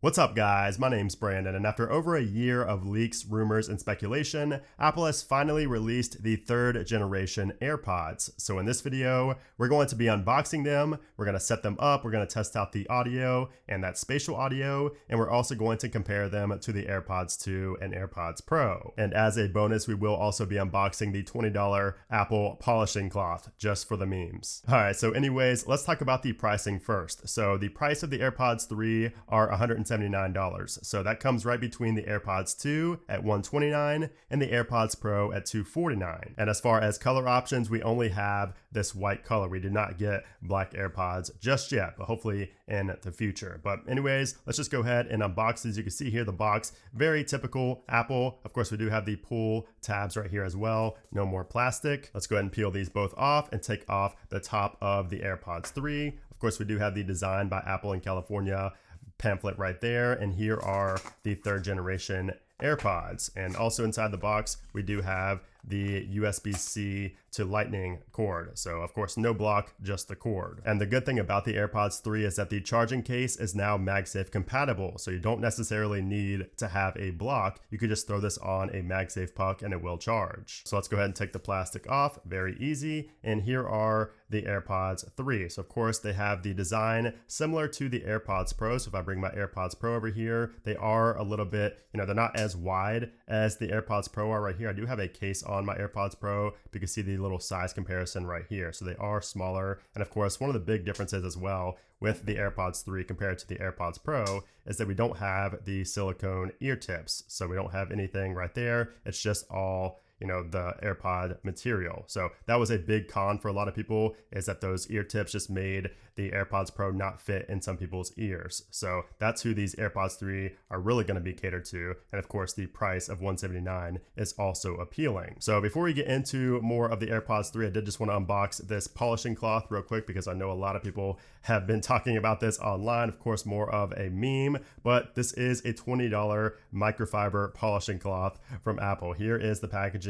What's up guys, my name's Brandon, and after over a year of leaks, rumors, and speculation, Apple has finally released the third generation AirPods. So in this video, we're going to be unboxing them, we're going to set them up, we're going to test out the audio and that spatial audio, and we're also going to compare them to the AirPods 2 and AirPods Pro. And as a bonus, we will also be unboxing the $20 Apple polishing cloth, just for the memes. Alright, so anyways, let's talk about the pricing first. So the price of the AirPods 3 are $179. So that comes right between the AirPods 2 at $129 and the AirPods Pro at $249. And as far as color options, we only have this white color. We did not get black AirPods just yet, but hopefully in the future. But anyways, let's just go ahead and unbox these. You can see here the box, very typical Apple. Of course, we do have the pull tabs right here as well. No more plastic. Let's go ahead and peel these both off and take off the top of the AirPods 3. Of course, we do have the Design by Apple in California pamphlet right there, and here are the third generation AirPods. And also inside the box we do have the USB-C to Lightning cord. So of course no block, just the cord. And the good thing about the AirPods 3 is that the charging case is now MagSafe compatible, so you don't necessarily need to have a block. You could just throw this on a MagSafe puck and it will charge. So let's go ahead and take the plastic off, very easy. And here are the AirPods 3. So of course they have the design similar to the AirPods Pro. So if I bring my AirPods Pro over here, they are a little bit, they're not as wide as the AirPods Pro are right here. I do have a case on my AirPods Pro, but you can see the little size comparison right here. So they are smaller. And of course, one of the big differences as well with the AirPods 3 compared to the AirPods Pro is that we don't have the silicone ear tips. So we don't have anything right there. It's just all the AirPod material. So that was a big con for a lot of people, is that those ear tips just made the AirPods Pro not fit in some people's ears. So that's who these AirPods 3 are really going to be catered to. And of course, the price of $179 is also appealing. So before we get into more of the AirPods 3, I did just want to unbox this polishing cloth real quick, because I know a lot of people have been talking about this online. Of course, more of a meme, but this is a $20 microfiber polishing cloth from Apple. Here is the packaging.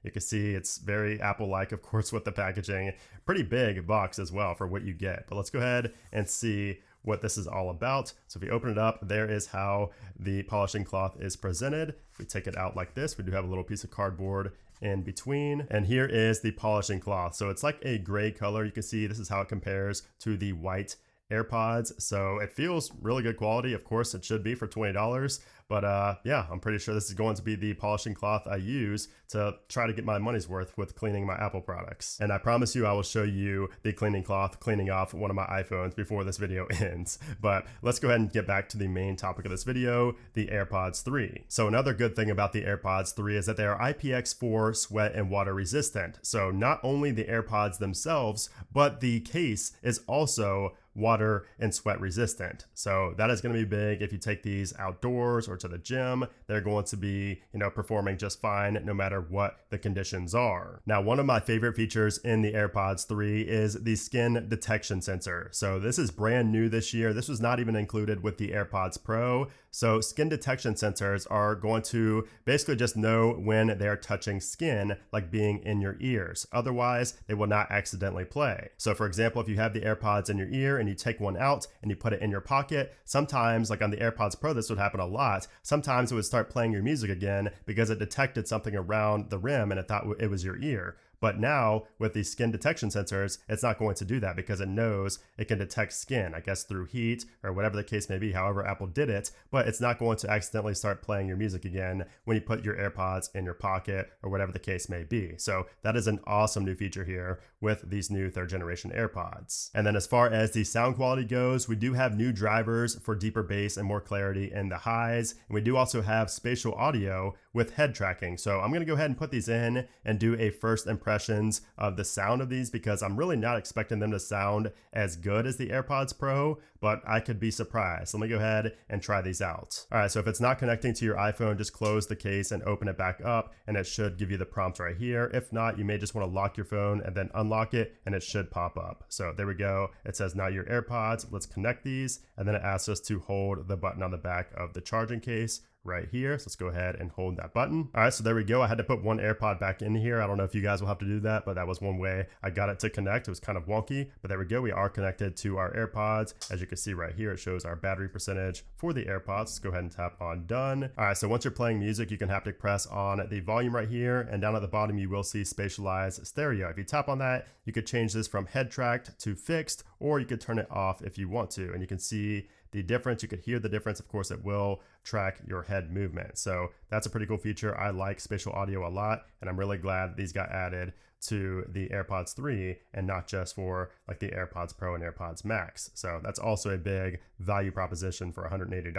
You can see it's very Apple-like, of course, with the packaging. Pretty big box as well for what you get. But let's go ahead and see what this is all about. So if you open it up, there is how the polishing cloth is presented. If we take it out like this, we do have a little piece of cardboard in between. And here is the polishing cloth. So it's like a gray color. You can see this is how it compares to the white AirPods. So it feels really good quality. Of course, it should be for $20. But yeah, I'm pretty sure this is going to be the polishing cloth I use to try to get my money's worth with cleaning my Apple products. And I promise you I will show you the cleaning cloth cleaning off one of my iPhones before this video ends. But let's go ahead and get back to the main topic of this video, the AirPods 3. So another good thing about the AirPods 3 is that they are IPX4 sweat and water resistant. So not only the AirPods themselves, but the case is also water and sweat resistant. So that is going to be big. If you take these outdoors or to the gym, they're going to be, performing just fine no matter what the conditions are. Now, one of my favorite features in the AirPods 3 is the skin detection sensor. So this is brand new this year. This was not even included with the AirPods Pro. So skin detection sensors are going to basically just know when they're touching skin, like being in your ears. Otherwise, they will not accidentally play. So for example, if you have the AirPods in your ear and you take one out and you put it in your pocket, sometimes, like on the AirPods Pro, this would happen a lot. Sometimes it would start playing your music again because it detected something around the rim and it thought it was your ear. But now with these skin detection sensors, it's not going to do that because it knows it can detect skin, I guess through heat or whatever the case may be, however Apple did it, but it's not going to accidentally start playing your music again when you put your AirPods in your pocket or whatever the case may be. So that is an awesome new feature here with these new third generation AirPods. And then as far as the sound quality goes, we do have new drivers for deeper bass and more clarity in the highs. And we do also have spatial audio with head tracking. So I'm going to go ahead and put these in and do a first impressions of the sound of these, because I'm really not expecting them to sound as good as the AirPods Pro, but I could be surprised. Let me go ahead and try these out. All right, so if it's not connecting to your iPhone, just close the case and open it back up, and it should give you the prompt right here. If not, you may just want to lock your phone and then unlock it, and it should pop up. So there we go. It says now your AirPods. Let's connect these, and then it asks us to hold the button on the back of the charging case right here. So let's go ahead and hold that button. All right, so there we go. I had to put one AirPod back in here. I don't know if you guys will have to do that, but that was one way I got it to connect. It was kind of wonky, but there we go. We are connected to our AirPods. As you can see right here, it shows our battery percentage for the AirPods. Let's go ahead and tap on done. All right, so once you're playing music, you can haptic press on the volume right here, and down at the bottom, you will see Spatialize Stereo. If you tap on that, you could change this from head tracked to fixed, or you could turn it off if you want to, and you can see the difference. You could hear the difference. Of course, it will track your head movement. So that's a pretty cool feature. I like spatial audio a lot, and I'm really glad these got added to the AirPods 3 and not just for like the AirPods Pro and AirPods Max. So that's also a big value proposition for $180.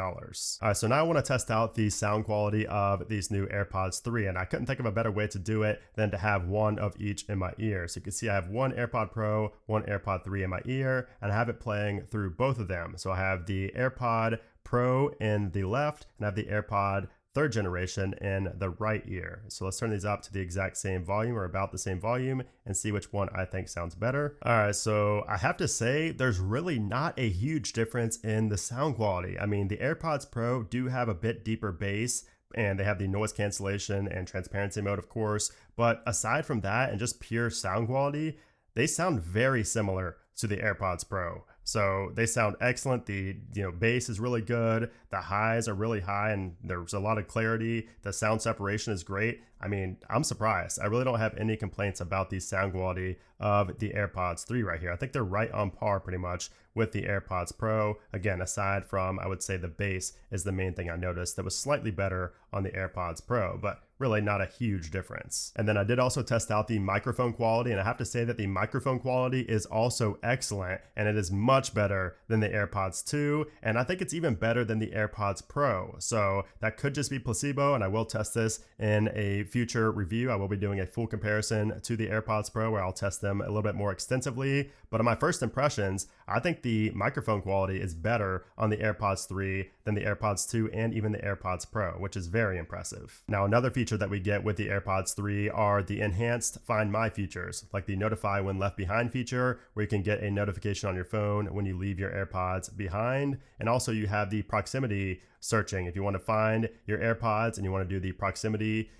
All right, so now I want to test out the sound quality of these new AirPods 3, and I couldn't think of a better way to do it than to have one of each in my ear. So you can see I have one AirPod Pro, one AirPod 3 in my ear, and I have it playing through both of them. So I have the AirPod Pro in the left, and I have the AirPod third generation in the right ear. So let's turn these up to the exact same volume or about the same volume and see which one I think sounds better. All right, so I have to say there's really not a huge difference in the sound quality. I mean, the AirPods Pro do have a bit deeper bass, and they have the noise cancellation and transparency mode, of course. But aside from that and just pure sound quality, they sound very similar to the AirPods Pro. So they sound excellent. The bass is really good. The highs are really high, and there's a lot of clarity. The sound separation is great. I mean, I'm surprised. I really don't have any complaints about the sound quality of the AirPods 3 right here. I think they're right on par pretty much with the AirPods Pro. Again, aside from, I would say the bass is the main thing I noticed that was slightly better on the AirPods Pro, but really not a huge difference. And then I did also test out the microphone quality, and I have to say that the microphone quality is also excellent, and it is much better than the AirPods 2, and I think it's even better than the AirPods Pro. So that could just be placebo, and I will test this in a future review. I will be doing a full comparison to the AirPods Pro where I'll test them a little bit more extensively. But on my first impressions, I think the microphone quality is better on the AirPods 3 than the AirPods 2 and even the AirPods Pro, which is very impressive. Now, another feature that we get with the AirPods 3 are the enhanced Find My features, like the Notify When Left Behind feature, where you can get a notification on your phone when you leave your AirPods behind. And also you have the proximity searching. If you want to find your AirPods and you want to do the proximity,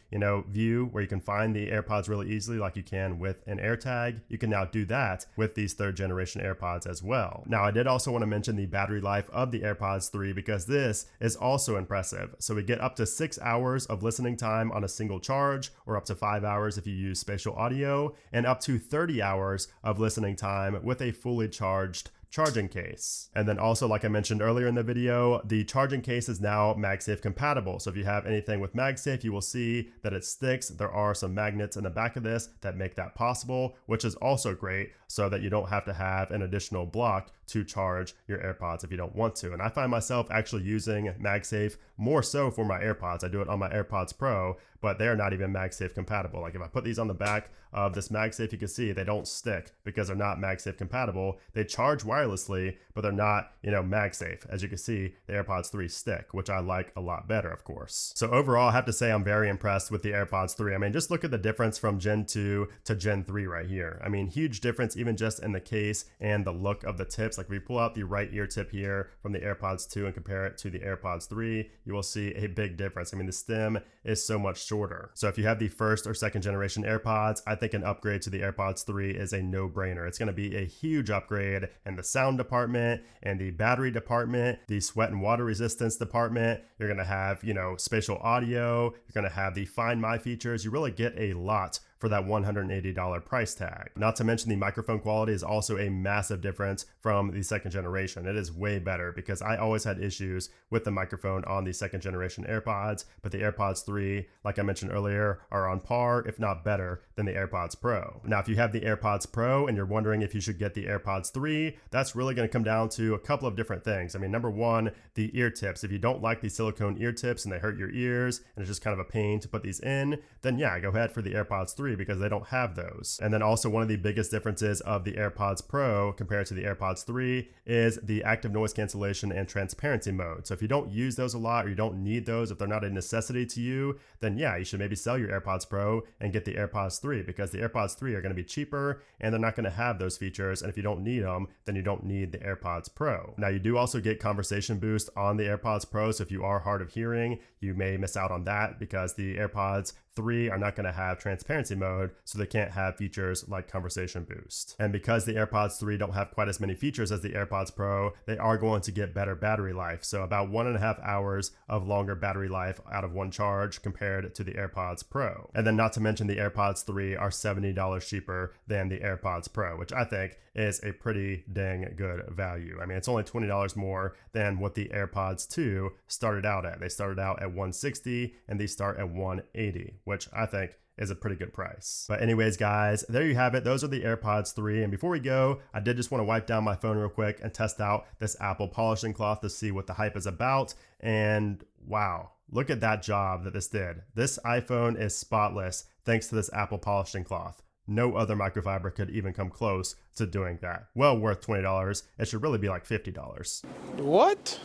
view where you can find the AirPods really easily like you can with an AirTag, you can now do that with these third generation AirPods as well. Now, I did also want to mention the battery life of the AirPods 3 because this is also impressive. So we get up to 6 hours of listening time on a single charge, or up to 5 hours if you use spatial audio, and up to 30 hours of listening time with a fully charged charging case. And then also, like I mentioned earlier in the video, the charging case is now MagSafe compatible. So if you have anything with MagSafe, you will see that it sticks. There are some magnets in the back of this that make that possible, which is also great so that you don't have to have an additional block to charge your AirPods if you don't want to. And I find myself actually using MagSafe more so for my AirPods. I do it on my AirPods Pro, but they're not even MagSafe compatible. Like if I put these on the back of this MagSafe, you can see they don't stick because they're not MagSafe compatible. They charge wirelessly, but they're not, MagSafe. As you can see, the AirPods 3 stick, which I like a lot better, of course. So overall, I have to say I'm very impressed with the AirPods 3. I mean, just look at the difference from Gen 2 to Gen 3 right here. I mean, huge difference even just in the case and the look of the tips. Like if we pull out the right ear tip here from the AirPods 2 and compare it to the AirPods 3, you will see a big difference. I mean, the stem is so much shorter. So if you have the first or second generation AirPods, I think an upgrade to the AirPods 3 is a no-brainer. It's going to be a huge upgrade in the sound department and the battery department, the sweat and water resistance department. You're going to have, spatial audio. You're going to have the Find My features. You really get a lot for that $180 price tag. Not to mention the microphone quality is also a massive difference from the second generation. It is way better because I always had issues with the microphone on the second generation AirPods, but the AirPods 3, like I mentioned earlier, are on par, if not better, than the AirPods Pro. Now, if you have the AirPods Pro and you're wondering if you should get the AirPods 3, that's really going to come down to a couple of different things. I mean, number one, the ear tips. If you don't like the silicone ear tips and they hurt your ears and it's just kind of a pain to put these in, then yeah, go ahead for the AirPods 3. 3 because they don't have those. And then also one of the biggest differences of the AirPods Pro compared to the AirPods 3 is the active noise cancellation and transparency mode. So if you don't use those a lot or you don't need those, if they're not a necessity to you, then yeah, you should maybe sell your AirPods Pro and get the AirPods 3 because the AirPods 3 are going to be cheaper and they're not going to have those features. And if you don't need them, then you don't need the AirPods Pro. Now you do also get conversation boost on the AirPods Pro. So if you are hard of hearing, you may miss out on that because the AirPods 3 are not going to have transparency mode, so they can't have features like conversation boost. And because the AirPods 3 don't have quite as many features as the AirPods Pro, they are going to get better battery life. So about 1.5 hours of longer battery life out of one charge compared to the AirPods Pro. And then not to mention the AirPods 3 are $70 cheaper than the AirPods Pro, which I think is a pretty dang good value. I mean, it's only $20 more than what the AirPods 2 started out at. They started out at $160 and these start at $180, which I think is a pretty good price. But anyways, guys, there you have it. Those are the AirPods 3. And before we go, I did just want to wipe down my phone real quick and test out this Apple polishing cloth to see what the hype is about. And wow, look at that job that this did. This iPhone is spotless thanks to this Apple polishing cloth. No other microfiber could even come close to doing that. Well worth $20. It should really be like $50. What?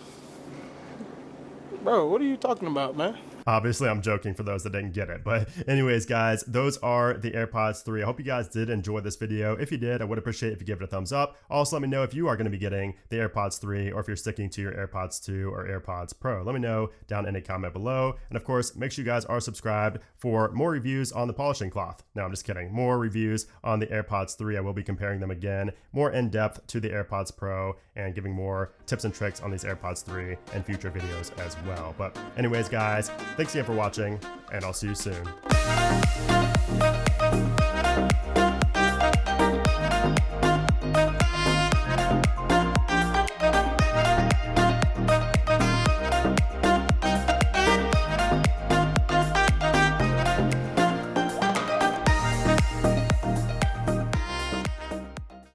Bro, what are you talking about, man? Obviously, I'm joking for those that didn't get it. But anyways, guys, those are the AirPods 3. I hope you guys did enjoy this video. If you did, I would appreciate if you give it a thumbs up. Also, let me know if you are going to be getting the AirPods 3 or if you're sticking to your AirPods 2 or AirPods Pro. Let me know down in a comment below. And of course, make sure you guys are subscribed for more reviews on the polishing cloth. No, I'm just kidding. More reviews on the AirPods 3. I will be comparing them again, more in depth to the AirPods Pro and giving more tips and tricks on these AirPods 3 and future videos as well. But anyways, guys, thanks again for watching, and I'll see you soon.